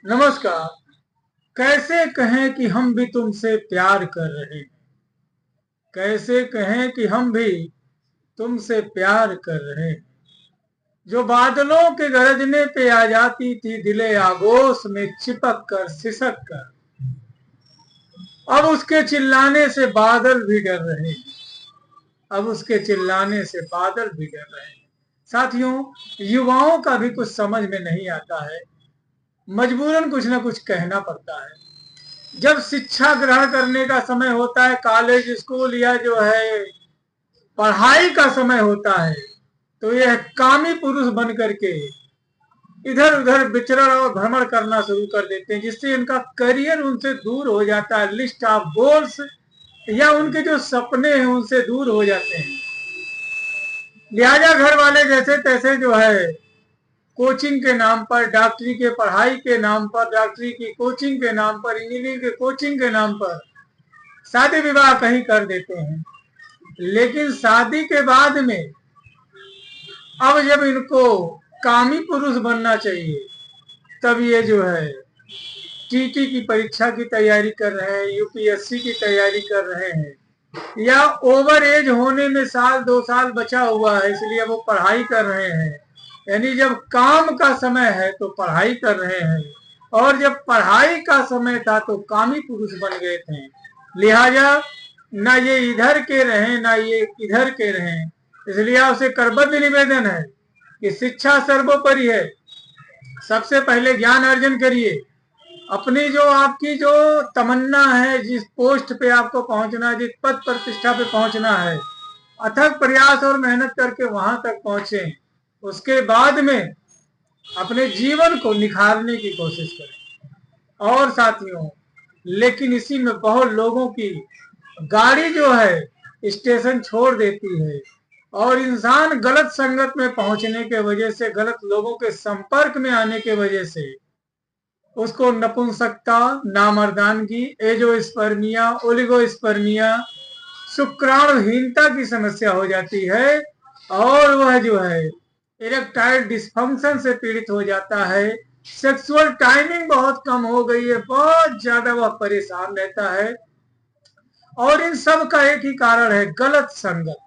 नमस्कार। कैसे कहें कि हम भी तुमसे प्यार कर रहे हैं। कैसे कहें कि हम भी तुमसे प्यार कर रहे हैं। जो बादलों के गरजने पे आ जाती थी दिले आगोश में चिपक कर सिसक कर, अब उसके चिल्लाने से बादल भी डर रहे हैं। अब उसके चिल्लाने से बादल भी डर रहे हैं। साथियों, युवाओं का भी कुछ समझ में नहीं आता है। मजबूरन कुछ ना कुछ कहना पड़ता है। जब शिक्षा ग्रहण करने का समय होता है, कॉलेज स्कूल या जो है पढ़ाई का समय होता है, तो यह कामी पुरुष बन करके इधर उधर विचरण और भ्रमण करना शुरू कर देते हैं, जिससे इनका करियर उनसे दूर हो जाता है। लिस्ट ऑफ गोल्स या उनके जो सपने हैं उनसे दूर हो जाते हैं। लिहाजा घर वाले जैसे तैसे जो है कोचिंग के नाम पर, डॉक्टरी के पढ़ाई के नाम पर, डॉक्टरी की कोचिंग के नाम पर, इंजीनियरिंग के कोचिंग के नाम पर शादी विवाह कहीं कर देते हैं। लेकिन शादी के बाद में अब जब इनको कामी पुरुष बनना चाहिए, तब ये जो है टीटी की परीक्षा की तैयारी कर रहे हैं, यूपीएससी की तैयारी कर रहे हैं, या ओवर एज होने में साल 2 साल बचा हुआ है इसलिए वो पढ़ाई कर रहे हैं। यानी जब काम का समय है तो पढ़ाई कर रहे हैं, और जब पढ़ाई का समय था तो कामी पुरुष बन गए थे। लिहाजा ना ये इधर के रहे ना ये इधर के रहे। इसलिए आपसे करबद्ध निवेदन है कि शिक्षा सर्वोपरि है। सबसे पहले ज्ञान अर्जन करिए। अपनी जो आपकी जो तमन्ना है, जिस पोस्ट पे आपको पहुंचना है, जिस पद प्रतिष्ठा पे पहुंचना है, अथक प्रयास और मेहनत करके वहां तक पहुंचे। उसके बाद में अपने जीवन को निखारने की कोशिश करें। और साथियों, लेकिन इसी में बहुत लोगों की गाड़ी जो है स्टेशन छोड़ देती है, और इंसान गलत संगत में पहुंचने के वजह से, गलत लोगों के संपर्क में आने के वजह से उसको नपुंसकता, नामर्दानगी, एजोस्पर्मिया, ओलिगोस्पर्मिया, शुक्राणुहीनता की समस्या हो जाती है, और वह जो है इरेक्टाइल डिस्फंक्शन से पीड़ित हो जाता है। सेक्सुअल टाइमिंग बहुत कम हो गई है, बहुत ज्यादा वह परेशान रहता है। और इन सब का एक ही कारण है, गलत संगत।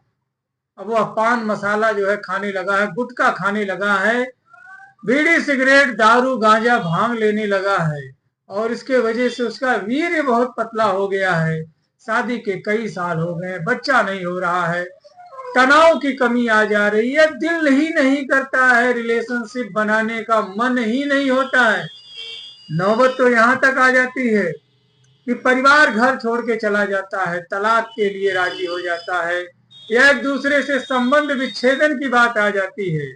अब वह पान मसाला जो है खाने लगा है, गुटखा खाने लगा है, बीड़ी सिगरेट दारू गांजा भांग लेने लगा है, और इसके वजह से उसका वीर्य बहुत पतला हो गया है। शादी के कई साल हो गए, बच्चा नहीं हो रहा है, तनाव की कमी आ जा रही है, दिल ही नहीं करता है, रिलेशनशिप बनाने का मन ही नहीं होता है। नौबत तो यहाँ तक आ जाती है कि परिवार घर छोड़ के चला जाता है, तलाक के लिए राजी हो जाता है, या एक दूसरे से संबंध विच्छेदन की बात आ जाती है।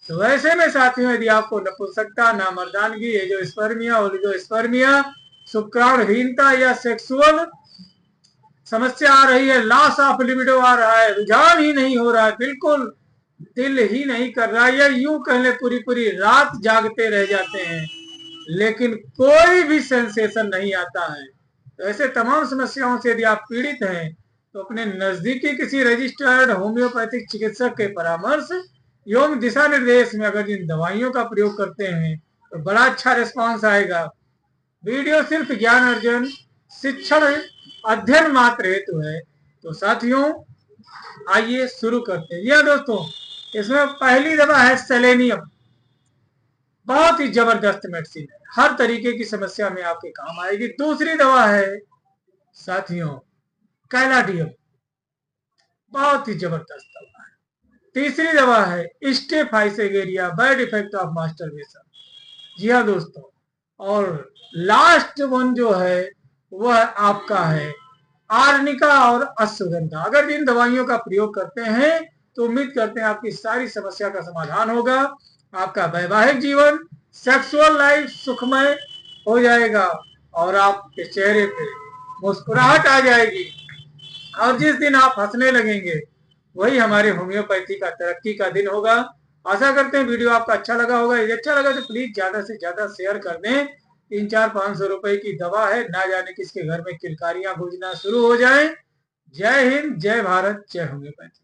तो ऐसे में साथियों, यदि आपको नपुंसकता, नामर्दानगी, एजोस्पर्मिया, ओलिगोस्पर्मिया, शुक्राणुहीनता या सेक्सुअल समस्या आ रही है, लॉस ऑफ लिबिडो आ रहा है, रुझान ही नहीं हो रहा है, बिल्कुल दिल ही नहीं कर रहा है, या यूं कह ले पूरी पूरी रात जागते रह जाते हैं, लेकिन कोई भी सेंसेशन नहीं आता है, तो ऐसे तमाम समस्याओं से यदि आप पीड़ित हैं, तो अपने नजदीकी किसी रजिस्टर्ड होम्योपैथिक चिकित्सक के परामर्श एवं दिशा निर्देश में अगर इन दवाइयों का प्रयोग करते हैं तो बड़ा अच्छा रिस्पांस आएगा। वीडियो सिर्फ ज्ञान अर्जन, शिक्षण, अध्ययन मात्र हेतु है। तो साथियों, आइए शुरू करते हैं। यह दोस्तों, इसमें पहली दवा है सेलेनियम। बहुत ही जबरदस्त मेडिसिन है, हर तरीके की समस्या में आपके काम आएगी। दूसरी दवा है साथियों कैलाडियम, बहुत ही जबरदस्त दवा है। तीसरी दवा है स्टेफाइसेगेरिया, बैड इफेक्ट ऑफ मास्टरबेशन। जी हाँ दोस्तों, और लास्ट वन जो है वह आपका है आर्निका और अश्वगंधा। अगर इन दवाइयों का प्रयोग करते हैं तो उम्मीद करते हैं आपकी सारी समस्या का समाधान होगा, आपका वैवाहिक जीवन, सेक्सुअल लाइफ सुखमय हो जाएगा, और आपके चेहरे पे मुस्कुराहट आ जाएगी, और जिस दिन आप हंसने लगेंगे वही हमारे होम्योपैथी का तरक्की का दिन होगा। आशा करते हैं वीडियो आपका अच्छा लगा होगा। यदि अच्छा लगा तो प्लीज ज्यादा से ज्यादा शेयर कर दें। 300-400-500 रुपए की दवा है, ना जाने किसके घर में किलकारियां गूंजना शुरू हो जाए। जय हिंद, जय भारत, जय होम्योपैथी।